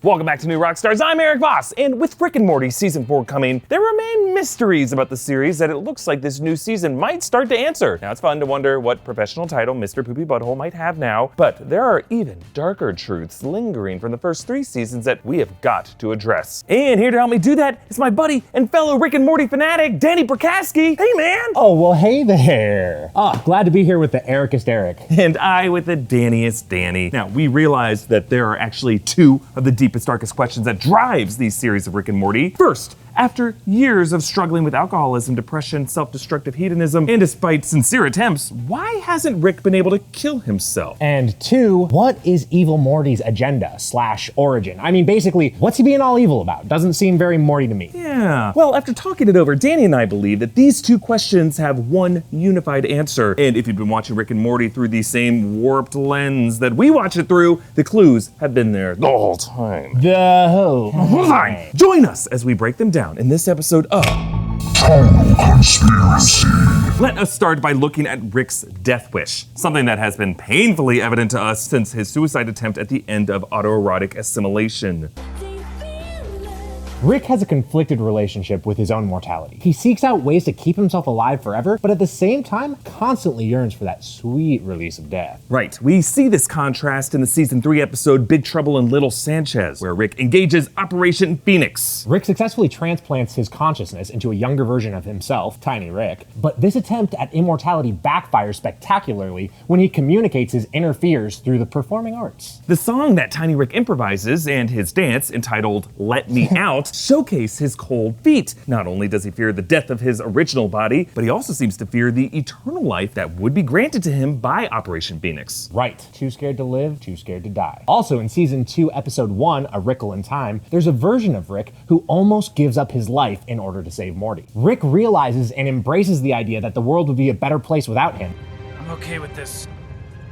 Welcome back to New Rockstars. I'm Erik Voss, and with Rick and Morty Season 4 coming, there remain mysteries about the series that it looks like this new season might start to answer. Now, it's fun to wonder what professional title Mr. Poopy Butthole might have now, but there are even darker truths lingering from the first 3 seasons that we have got to address. And here to help me do that is my buddy and fellow Rick and Morty fanatic, Danny Prikazsky. Hey, man! Oh, well, hey there. Glad to be here with the Erik-est Erik. And I with the Danny-est Danny. Now, we realized that there are actually 2 of the deepest, darkest questions that drives these series of Rick and Morty. First, after years of struggling with alcoholism, depression, self-destructive hedonism, and despite sincere attempts, why hasn't Rick been able to kill himself? And 2, what is Evil Morty's agenda/origin? I mean, basically, what's he being all evil about? Doesn't seem very Morty to me. Yeah. Well, after talking it over, Danny and I believe that these 2 questions have one unified answer. And if you've been watching Rick and Morty through the same warped lens that we watch it through, the clues have been there the whole time. The whole time. Join us as we break them down in this episode of Total Conspiracy. Let us start by looking at Rick's death wish, something that has been painfully evident to us since his suicide attempt at the end of autoerotic assimilation. Rick has a conflicted relationship with his own mortality. He seeks out ways to keep himself alive forever, but at the same time, constantly yearns for that sweet release of death. Right, we see this contrast in the season 3 episode Big Trouble in Little Sanchez, where Rick engages Operation Phoenix. Rick successfully transplants his consciousness into a younger version of himself, Tiny Rick, but this attempt at immortality backfires spectacularly when he communicates his inner fears through the performing arts. The song that Tiny Rick improvises and his dance, entitled Let Me Out, showcase his cold feet. Not only does he fear the death of his original body, but he also seems to fear the eternal life that would be granted to him by Operation Phoenix. Right. Too scared to live, too scared to die. Also, in season 2, episode 1, A Rickle in Time, there's a version of Rick who almost gives up his life in order to save Morty. Rick realizes and embraces the idea that the world would be a better place without him. I'm okay with this.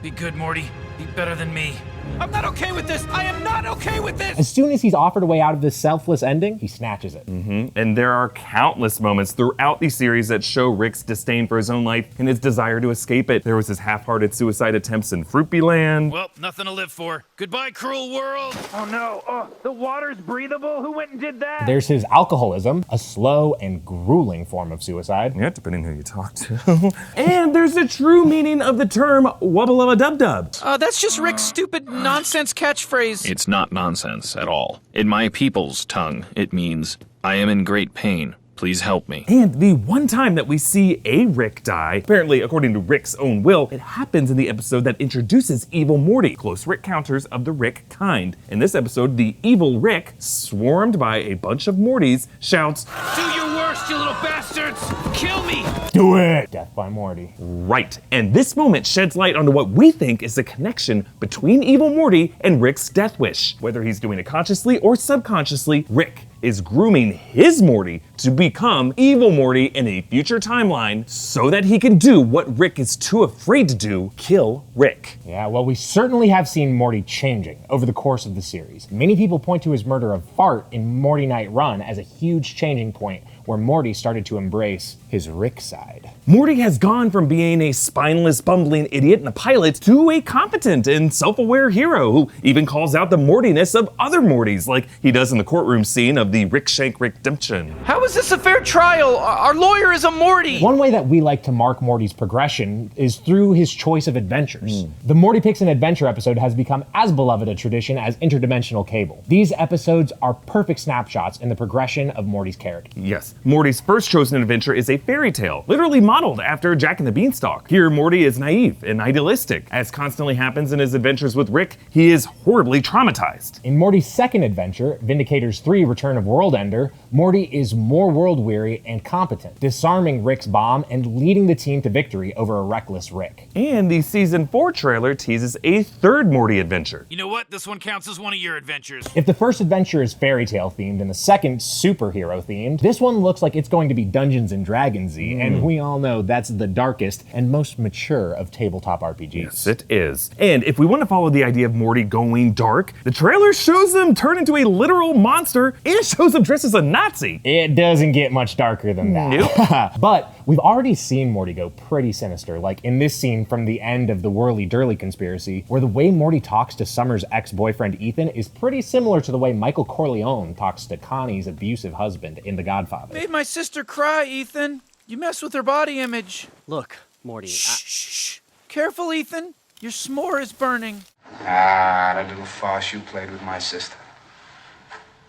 Be good, Morty. Be better than me. I'm not okay with this! I am not okay with this! As soon as he's offered a way out of this selfless ending, he snatches it. And there are countless moments throughout the series that show Rick's disdain for his own life and his desire to escape it. There was his half-hearted suicide attempts in Fruitby Land. Well, nothing to live for. Goodbye, cruel world! Oh no, the water's breathable? Who went and did that? There's his alcoholism, a slow and grueling form of suicide. Yeah, depending who you talk to. And there's the true meaning of the term wubba-lubba-dub-dub. That's just Rick's stupid nonsense catchphrase. It's not nonsense at all. In my people's tongue, it means, I am in great pain. Please help me. And the one time that we see a Rick die, apparently according to Rick's own will, it happens in the episode that introduces Evil Morty, close Rick counters of the Rick kind. In this episode, the evil Rick, swarmed by a bunch of Mortys, shouts, Do your worst, you little bastards! Kill me! Do it! Death by Morty. right. And this moment sheds light onto what we think is the connection between Evil Morty and Rick's death wish. Whether he's doing it consciously or subconsciously, Rick is grooming his Morty to become Evil Morty in a future timeline so that he can do what Rick is too afraid to do, kill Rick. Yeah, well, we certainly have seen Morty changing over the course of the series. Many people point to his murder of Fart in Morty Night Run as a huge changing point where Morty started to embrace his Rick side. Morty has gone from being a spineless, bumbling idiot and a pilot to a competent and self-aware hero who even calls out the Mortiness of other Mortys, like he does in the courtroom scene of the Rick Shank Redemption. How is this a fair trial? Our lawyer is a Morty! One way that we like to mark Morty's progression is through his choice of adventures. The Morty Picks an Adventure episode has become as beloved a tradition as Interdimensional Cable. These episodes are perfect snapshots in the progression of Morty's character. Yes, Morty's first chosen adventure is a fairy tale, literally modeled after Jack and the Beanstalk. Here, Morty is naive and idealistic. As constantly happens in his adventures with Rick, he is horribly traumatized. In Morty's second adventure, Vindicators 3 Return of World Ender, Morty is more world-weary and competent, disarming Rick's bomb and leading the team to victory over a reckless Rick. And the season 4 trailer teases a third Morty adventure. You know what? This one counts as one of your adventures. If the first adventure is fairy tale themed and the second superhero themed, this one looks like it's going to be Dungeons and Dragons-y, and we all know that's the darkest and most mature of tabletop RPGs. Yes, it is. And if we want to follow the idea of Morty going dark, the trailer shows him turn into a literal monster and shows up dressed as a Nazi. It doesn't get much darker than that. Nope. But we've already seen Morty go pretty sinister, like in this scene from the end of the Whirly-Durly conspiracy, where the way Morty talks to Summer's ex-boyfriend Ethan is pretty similar to the way Michael Corleone talks to Connie's abusive husband in The Godfather. Made my sister cry, Ethan. You mess with her body image. Look, Morty, Shh. Careful, Ethan. Your s'more is burning. Ah, that little farce you played with my sister.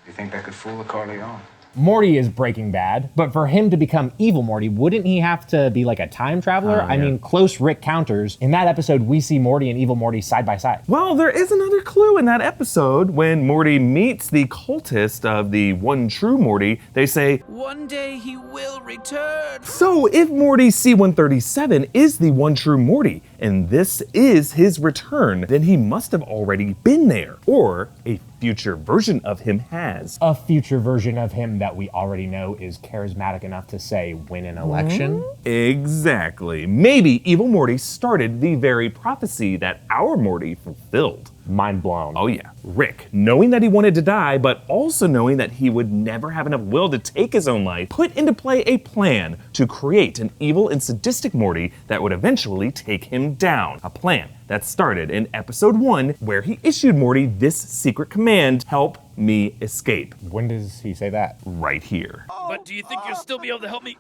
You think that could fool a Carrión? Morty is Breaking Bad, but for him to become Evil Morty, wouldn't he have to be like a time traveler? I mean, close Rick counters. In that episode, we see Morty and Evil Morty side by side. Well, there is another clue in that episode. When Morty meets the cultist of the one true Morty, they say, One day he will return. so if Morty C-137 is the one true Morty, and this is his return, then he must have already been there, or a future version of him has. A future version of him that we already know is charismatic enough to say win an election. Exactly. Maybe Evil Morty started the very prophecy that our Morty fulfilled. Mind blown. Oh yeah. Rick, knowing that he wanted to die, but also knowing that he would never have enough will to take his own life, put into play a plan to create an evil and sadistic Morty that would eventually take him down. A plan that started in episode 1, where he issued Morty this secret command, help me escape. When does he say that? Right here. But do you think you'll still be able to help me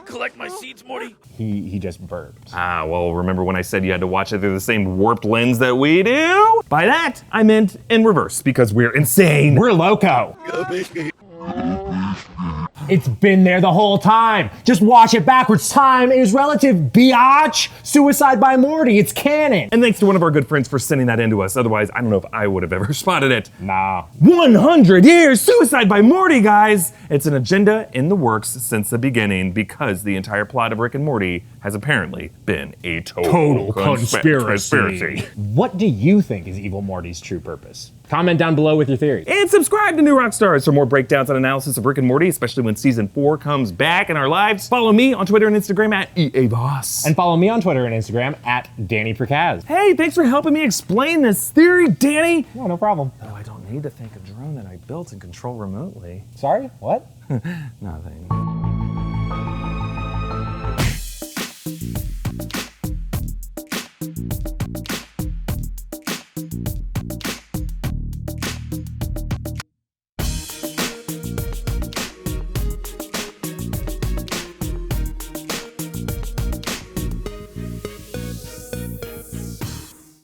collect my seeds, Morty? He just burped. Ah, well, remember when I said you had to watch it through the same warped lens that we do? By that, I meant in reverse, because we're insane. We're loco. It's been there the whole time. Just watch it backwards. Time is relative, biatch. Suicide by Morty, it's canon. And thanks to one of our good friends for sending that in to us. Otherwise, I don't know if I would have ever spotted it. Nah. 100 years, Suicide by Morty, guys! It's an agenda in the works since the beginning, because the entire plot of Rick and Morty has apparently been a total conspiracy. What do you think is Evil Morty's true purpose? Comment down below with your theories. And subscribe to New Rockstars for more breakdowns and analysis of Rick and Morty, especially when season 4 comes back in our lives. Follow me on Twitter and Instagram at Erik Voss. And follow me on Twitter and Instagram at Danny Prikazsky. Hey, thanks for helping me explain this theory, Danny. Oh, no problem. Oh, I don't need to thank a drone that I built and control remotely. Sorry, what? Nothing.